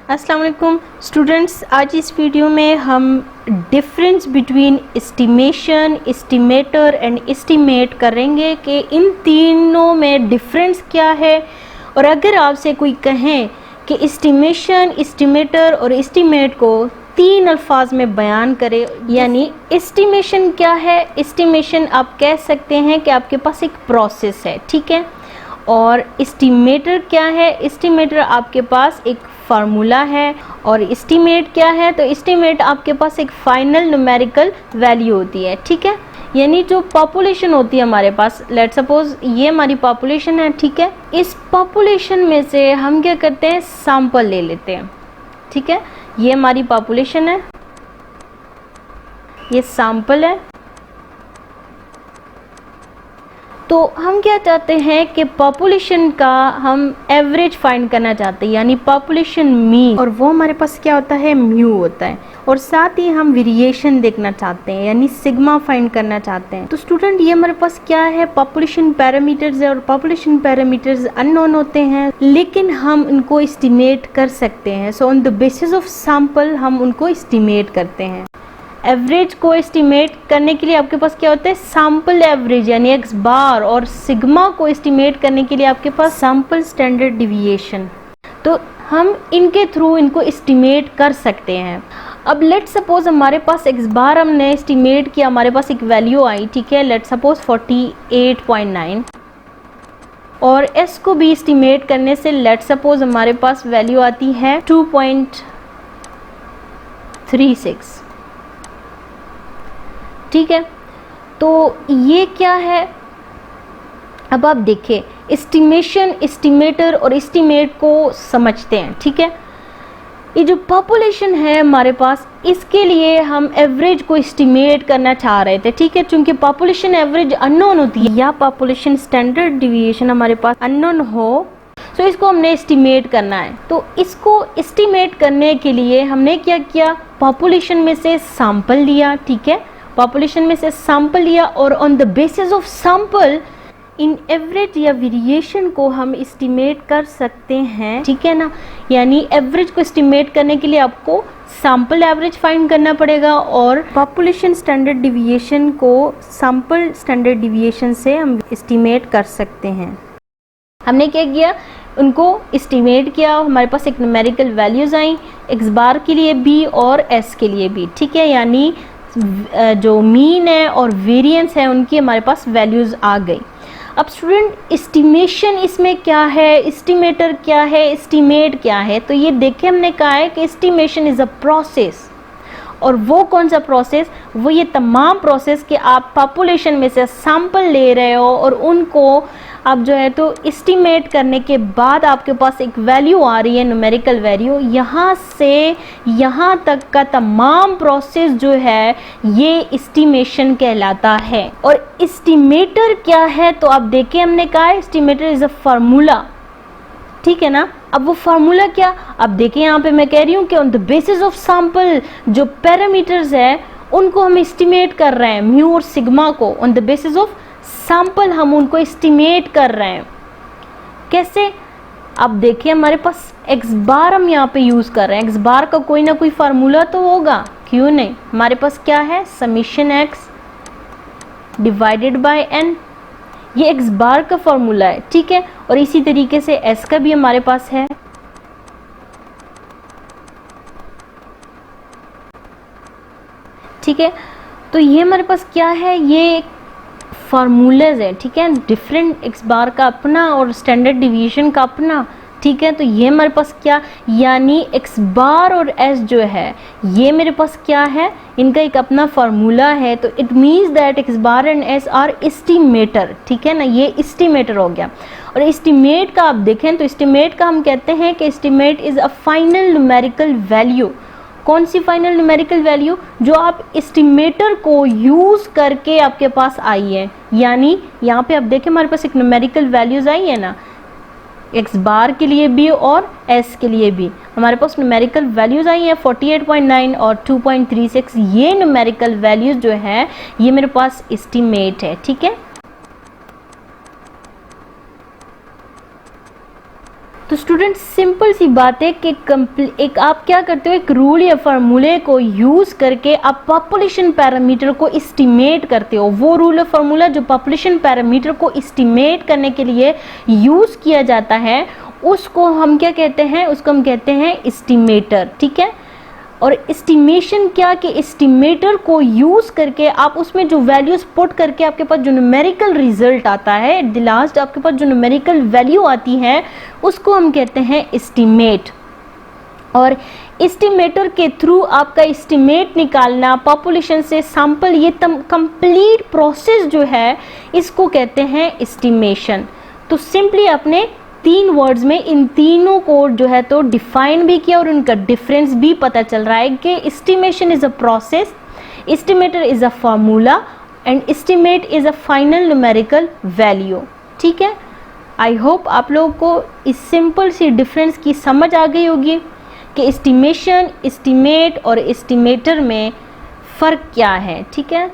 अस्सलाम वालेकुम स्टूडेंट्स, आज इस वीडियो में हम difference between estimation, estimator and estimate करेंगे कि इन तीनों में डिफरेंस क्या है। और अगर आपसे कोई कहें कि एस्टिमेशन, एस्टिमेटर और एस्टिमेट को तीन अल्फाज में बयान करे, यानी एस्टिमेशन क्या है। एस्टिमेशन आप कह सकते हैं कि आपके पास एक प्रोसेस है, ठीक है। और एस्टिमेटर क्या है? एस्टिमेटर आपके पास एक फार्मूला है। और एस्टिमेट क्या है? तो एस्टिमेट आपके पास एक फाइनल न्यूमेरिकल वैल्यू होती है, ठीक है। यानी जो पॉपुलेशन होती है हमारे पास, लेट सपोज ये हमारी पॉपुलेशन है, ठीक है। इस पॉपुलेशन में से हम क्या करते हैं, सैंपल ले लेते हैं, ठीक है। ये हमारी पॉपुलेशन है, ये सैंपल है। तो हम क्या चाहते हैं कि पॉपुलेशन का हम एवरेज फाइंड करना चाहते हैं, यानी पॉपुलेशन मीन, और वो हमारे पास क्या होता है, म्यू होता है। और साथ ही हम वेरिएशन देखना चाहते हैं, यानी सिग्मा फाइंड करना चाहते हैं। तो स्टूडेंट, ये हमारे पास क्या है, पॉपुलेशन पैरामीटर्स है। और पॉपुलेशन पैरामीटर्स अननोन होते हैं, लेकिन हम उनको एस्टिमेट कर सकते हैं। So on the basis of sample हम उनको एस्टिमेट करते हैं। एवरेज को एस्टिमेट करने के लिए आपके पास क्या होता है, सैंपल एवरेज यानी एक्स बार। और सिग्मा को एस्टिमेट करने के लिए आपके पास सैंपल स्टैंडर्ड डिविएशन। तो हम इनके थ्रू इनको एस्टिमेट कर सकते हैं। अब लेट सपोज हमारे पास एक्स बार हमने एस्टिमेट किया, हमारे पास एक वैल्यू आई, ठीक है, लेट सपोज 48.9। और एस को भी एस्टिमेट करने से लेट सपोज हमारे पास वैल्यू आती है 2.36, ठीक है। तो ये क्या है, अब आप देखिए, एस्टिमेशन, एस्टिमेटर और एस्टिमेट को समझते हैं, ठीक है। ये जो पॉपुलेशन है हमारे पास, इसके लिए हम एवरेज को एस्टिमेट करना चाह रहे थे, ठीक है। चूंकि पॉपुलेशन एवरेज अननोन होती है या पॉपुलेशन स्टैंडर्ड डिविएशन हमारे पास अननोन हो, तो इसको हमने एस्टिमेट करना है। तो इसको एस्टिमेट करने के लिए हमने क्या किया, पॉपुलेशन में से सैंपल लिया, ठीक है। पॉपुलेशन में से सैंपल लिया और on the basis of sample in average या वेरिएशन को हम एस्टिमेट कर सकते हैं, ठीक है ना। यानी एवरेज को एस्टिमेट करने के लिए आपको सैंपल एवरेज फाइंड करना पड़ेगा, और पॉपुलेशन स्टैंडर्ड डिविएशन को सैंपल स्टैंडर्ड डिविएशन से हम एस्टिमेट कर सकते हैं। हमने क्या किया, उनको एस्टिमेट किया, हमारे पास एक न्यूमेरिकल वैल्यूज आई, एक्स बार के लिए भी और एस के लिए भी, ठीक है। यानी जो मीन है और वेरिएंस है उनकी हमारे पास वैल्यूज़ आ गई। अब स्टूडेंट, एस्टिमेशन इसमें क्या है, एस्टिमेटर क्या है, एस्टिमेट क्या है? तो ये देखें, हमने कहा है कि एस्टिमेशन इज़ अ प्रोसेस। और वो कौन सा प्रोसेस, वो ये तमाम प्रोसेस कि आप पॉपुलेशन में से सैंपल ले रहे हो और उनको आप जो है तो एस्टिमेट करने के बाद आपके पास एक वैल्यू आ रही है, न्यूमेरिकल वैल्यू। यहाँ से यहाँ तक का तमाम प्रोसेस जो है ये एस्टिमेशन कहलाता है। और एस्टिमेटर क्या है, तो आप देखें, हमने कहा है एस्टिमेटर इज़ अ फार्मूला, ठीक है ना। अब वो फार्मूला क्या, अब देखिए यहाँ पे मैं कह रही हूँ कि on the basis of sample जो पैरामीटर्स है उनको हम एस्टिमेट कर रहे हैं, म्यू और सिग्मा को on the basis of sample हम उनको एस्टिमेट कर रहे हैं। कैसे, अब देखिए, हमारे पास एक्स बार हम यहाँ पे यूज़ कर रहे हैं। एक्स बार का कोई ना कोई फार्मूला तो होगा, क्यों नहीं। हमारे पास क्या है, summation x divided by n, ये एक्स बार का फॉर्मूला है, ठीक है। और इसी तरीके से एस का भी हमारे पास है, ठीक है। तो ये हमारे पास क्या है, ये फार्मूलाज है, ठीक है। डिफरेंट एक्स बार का अपना और स्टैंडर्ड डिवीएशन का अपना, ठीक है। तो ये हमारे पास क्या, यानी एक्स बार और एस जो है ये मेरे पास क्या है, इनका एक अपना फार्मूला है। तो it means that x bar and S R estimator, ठीक है ना, ये एस्टिमेटर हो गया। और एस्टिमेट का आप देखें तो एस्टिमेट का हम कहते हैं कि estimate is a final numerical value. कौन सी फाइनल न्यूमेरिकल वैल्यू, जो आप एस्टिमेटर को यूज़ करके आपके पास आई है। यानी यहाँ पे आप देखें, हमारे पास एक न्यूमेरिकल वैल्यूज़ आई है ना, एक्स बार के लिए भी और एस के लिए भी हमारे पास न्यूमेरिकल वैल्यूज़ आई हैं 48.9 और 2.36। ये न्यूमेरिकल वैल्यूज़ जो है ये मेरे पास एस्टिमेट है, ठीक है। तो स्टूडेंट सिंपल सी बात है कि एक आप क्या करते हो, एक रूल या फार्मूले को यूज़ करके आप पॉपुलेशन पैरामीटर को एस्टिमेट करते हो। वो रूल या फार्मूला जो पॉपुलेशन पैरामीटर को एस्टिमेट करने के लिए यूज़ किया जाता है उसको हम क्या कहते हैं, उसको हम कहते हैं एस्टिमेटर। ठीक है, और एस्टिमेशन क्या कि एस्टिमेटर को यूज़ करके आप उसमें जो वैल्यूज पुट करके आपके पास जो न्यूमेरिकल रिजल्ट आता है, एट द लास्ट आपके पास जो न्यूमेरिकल वैल्यू आती है उसको हम कहते हैं एस्टिमेट। और एस्टिमेटर के थ्रू आपका एस्टिमेट निकालना पॉपुलेशन से सैंपल, ये कंप्लीट प्रोसेस जो है इसको कहते हैं एस्टिमेशन। तो सिंपली अपने 3 वर्ड्स में इन तीनों को जो है तो डिफाइन भी किया और उनका डिफरेंस भी पता चल रहा है कि estimation is a process, estimator is a formula and estimate is a final numerical value. ठीक है, आई होप आप लोगों को इस सिंपल सी डिफरेंस की समझ आ गई होगी कि एस्टिमेशन, एस्टिमेट और एस्टिमेटर में फ़र्क क्या है। ठीक है।